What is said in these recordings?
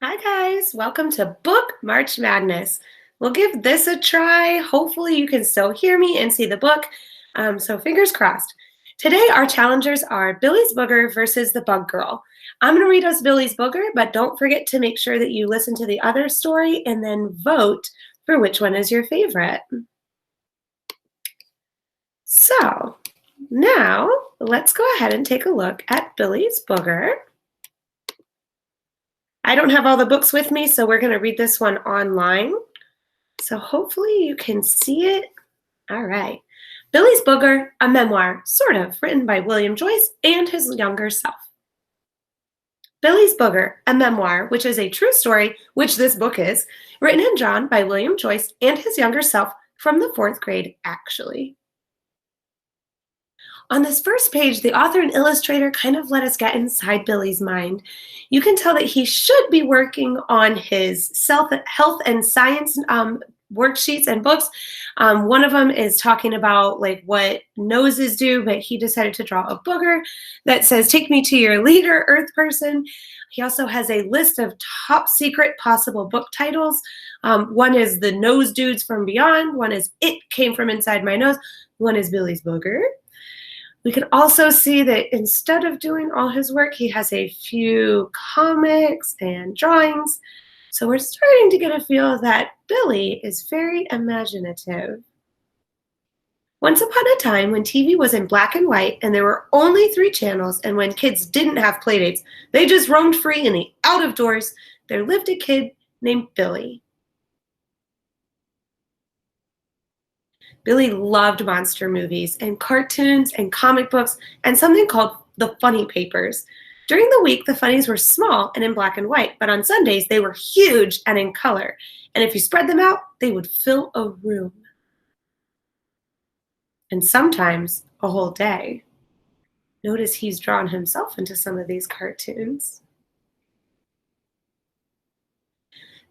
Hi, guys. Welcome to Book March Madness. We'll give this a try. Hopefully, you can still hear me and see the book. So, fingers crossed. Today, our challengers are Billy's Booger versus the Bug Girl. I'm going to read us Billy's Booger, but don't forget to make sure that you listen to the other story and then vote for which one is your favorite. So, now let's go ahead and take a look at Billy's Booger. I don't have all the books with me, so we're going to read this one online. So hopefully you can see it. All right. Billy's Booger, a memoir, sort of, written by William Joyce and his younger self. Billy's Booger, a memoir, which is a true story, which this book is, written and drawn by William Joyce and his younger self from the 4th grade, actually. On this first page, the author and illustrator kind of let us get inside Billy's mind. You can tell that he should be working on his health and science worksheets and books. One of them is talking about like what noses do, but he decided to draw a booger that says, "Take me to your leader, Earth person." He also has a list of top secret possible book titles. One is The Nose Dudes from Beyond. One is It Came From Inside My Nose. One is Billy's Booger. We can also see that instead of doing all his work, he has a few comics and drawings. So we're starting to get a feel that Billy is very imaginative. Once upon a time, when TV was in black and white and there were only 3 channels, and when kids didn't have playdates, they just roamed free in the out of doors, there lived a kid named Billy. Billy loved monster movies and cartoons and comic books and something called the funny papers. During the week, the funnies were small and in black and white, but on Sundays, they were huge and in color. And if you spread them out, they would fill a room. And sometimes a whole day. Notice he's drawn himself into some of these cartoons.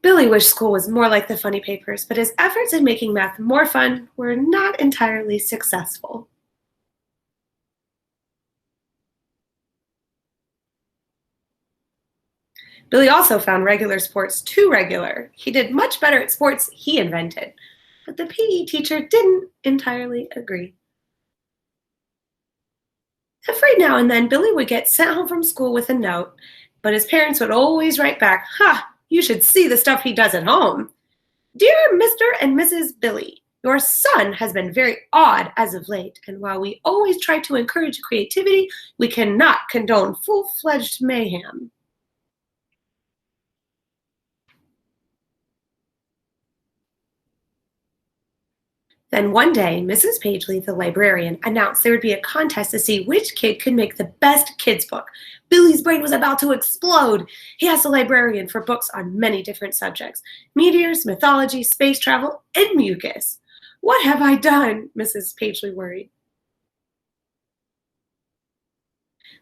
Billy wished school was more like the funny papers, but his efforts in making math more fun were not entirely successful. Billy also found regular sports too regular. He did much better at sports he invented, but the PE teacher didn't entirely agree. Every now and then, Billy would get sent home from school with a note, but his parents would always write back, "Ha! You should see the stuff he does at home. Dear Mr. and Mrs. Billy, your son has been very odd as of late, and while we always try to encourage creativity, we cannot condone full-fledged mayhem." Then one day, Mrs. Pagely, the librarian, announced there would be a contest to see which kid could make the best kids' book. Billy's brain was about to explode. He asked the librarian for books on many different subjects: meteors, mythology, space travel, and mucus. What have I done? Mrs. Pagely worried.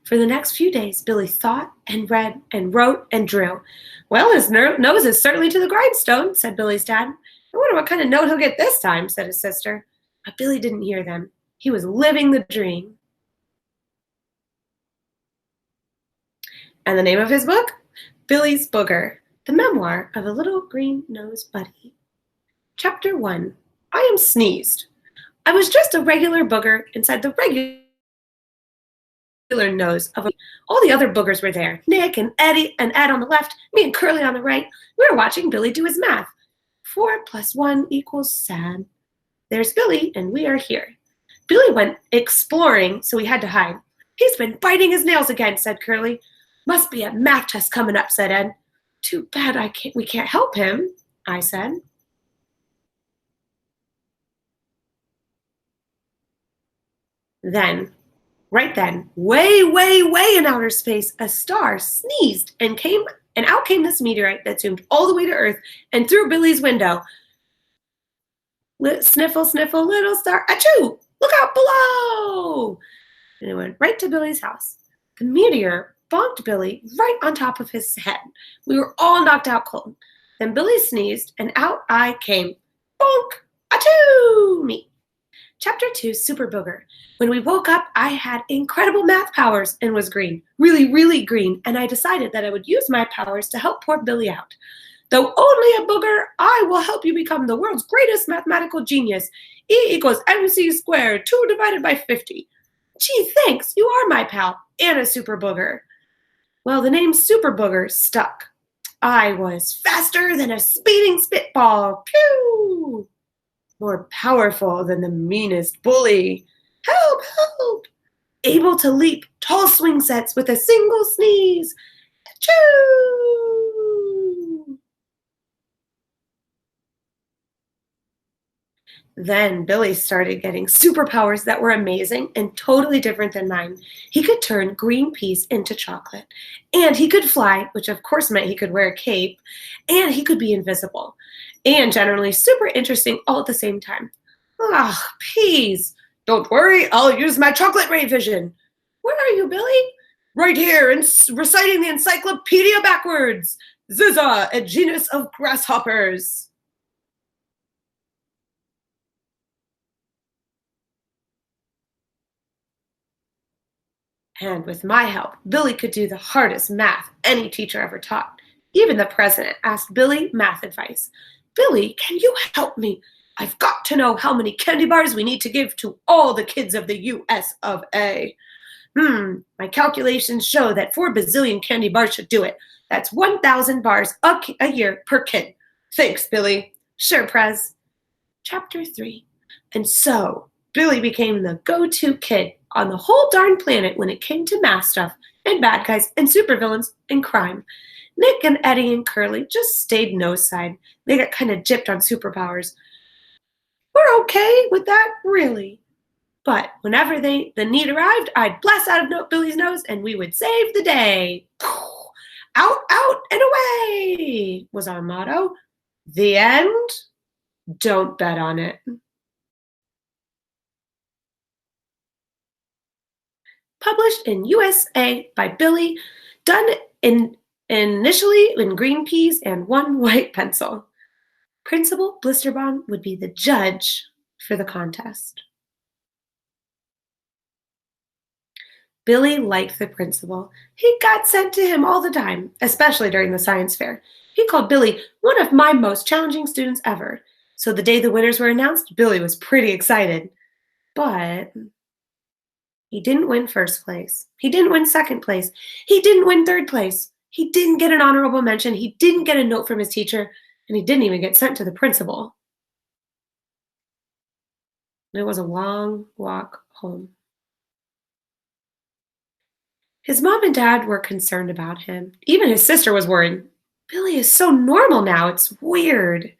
For the next few days, Billy thought and read and wrote and drew. "Well, his nose is certainly to the grindstone," said Billy's dad. "I wonder what kind of note he'll get this time," said his sister. But Billy didn't hear them. He was living the dream. And the name of his book? Billy's Booger, the memoir of a little green-nosed buddy. Chapter 1. I am sneezed. I was just a regular booger inside the regular nose of all the other boogers were there. Nick and Eddie and Ed on the left, me and Curly on the right. We were watching Billy do his math. 4 + 1 = sad. There's Billy, and we are here. Billy went exploring, so we had to hide. "He's been biting his nails again," said Curly. "Must be a math test coming up," said Ed. "Too bad we can't help him," I said. Then, right then, way, way, way in outer space, a star sneezed and out came this meteorite that zoomed all the way to Earth and through Billy's window. Sniffle, sniffle, little star, achoo! Look out below! And it went right to Billy's house. The meteor bonked Billy right on top of his head. We were all knocked out cold. Then Billy sneezed, and out I came. Bonk! Achoo! Me. Chapter 2, Super Booger. When we woke up, I had incredible math powers and was green. Really, really green. And I decided that I would use my powers to help poor Billy out. Though only a booger, I will help you become the world's greatest mathematical genius. E equals mc squared, 2 divided by 50. Gee, thanks. You are my pal and a super booger. Well, the name Super Booger stuck. I was faster than a speeding spitball. Pew! More powerful than the meanest bully. Help, help! Able to leap tall swing sets with a single sneeze. Achoo! Then Billy started getting superpowers that were amazing and totally different than mine. He could turn green peas into chocolate, and he could fly, which of course meant he could wear a cape, and he could be invisible, and generally super interesting all at the same time. Ah, peas. Don't worry, I'll use my chocolate ray vision. Where are you, Billy? Right here, reciting the encyclopedia backwards. Zizza, a genus of grasshoppers. And with my help, Billy could do the hardest math any teacher ever taught. Even the president asked Billy math advice. Billy, can you help me? I've got to know how many candy bars we need to give to all the kids of the US of A. My calculations show that 4 bazillion candy bars should do it. That's 1,000 bars a year per kid. Thanks, Billy. Sure, Prez. Chapter 3. And so, Billy became the go-to kid on the whole darn planet when it came to math stuff and bad guys and supervillains and crime. Nick and Eddie and Curly just stayed nose side. They got kind of gypped on superpowers. We're okay with that, really. But whenever the need arrived, I'd blast out of Billy's nose and we would save the day. Out, out, and away was our motto. The end? Don't bet on it. Published in USA by Billy, done initially in green peas and 1 white pencil. Principal Blisterbomb would be the judge for the contest. Billy liked the principal. He got sent to him all the time, especially during the science fair. He called Billy one of my most challenging students ever. So the day the winners were announced, Billy was pretty excited. But he didn't win first place. He didn't win second place. He didn't win third place. He didn't get an honorable mention. He didn't get a note from his teacher. And he didn't even get sent to the principal. It was a long walk home. His mom and dad were concerned about him. Even his sister was worried. Billy is so normal now. It's weird.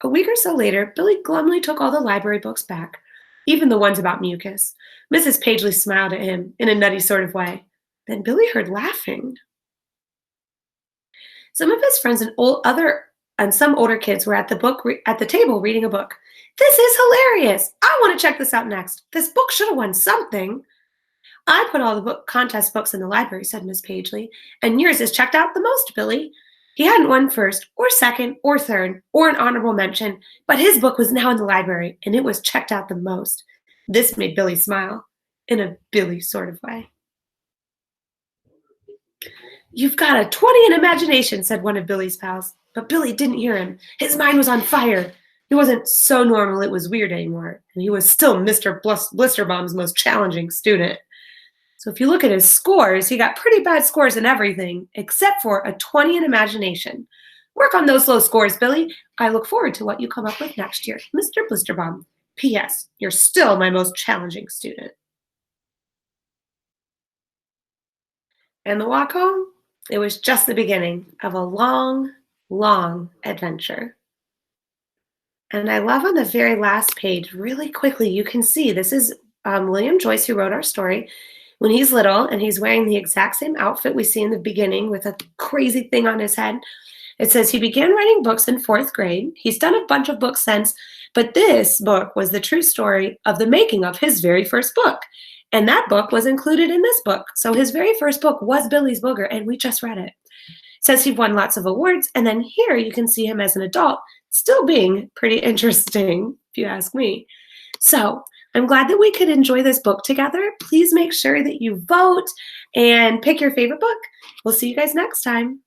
A week or so later, Billy glumly took all the library books back, even the ones about mucus. Mrs. Pagely smiled at him in a nutty sort of way. Then Billy heard laughing. Some of his friends and some older kids were at the table reading a book. This is hilarious. I want to check this out next. This book should have won something. I put all the contest books in the library, said Miss Pagely, and yours is checked out the most, Billy. He hadn't won first, or second, or third, or an honorable mention, but his book was now in the library, and it was checked out the most. This made Billy smile, in a Billy sort of way. You've got a 20 in imagination, said one of Billy's pals, but Billy didn't hear him. His mind was on fire. He wasn't so normal it was weird anymore, and he was still Mr. Blisterbomb's most challenging student. So if you look at his scores, he got pretty bad scores in everything, except for a 20 in imagination. Work on those low scores, Billy. I look forward to what you come up with next year. Mr. Blisterbomb. P.S. You're still my most challenging student. And the walk home? It was just the beginning of a long, long adventure. And I love on the very last page, really quickly, you can see this is William Joyce who wrote our story. When he's little and he's wearing the exact same outfit we see in the beginning with a crazy thing on his head. It says he began writing books in 4th grade. He's done a bunch of books since, but this book was the true story of the making of his very first book. And that book was included in this book. So his very first book was Billy's Booger, and we just read it. It says he won lots of awards, and then here you can see him as an adult, still being pretty interesting, if you ask me. So I'm glad that we could enjoy this book together. Please make sure that you vote and pick your favorite book. We'll see you guys next time.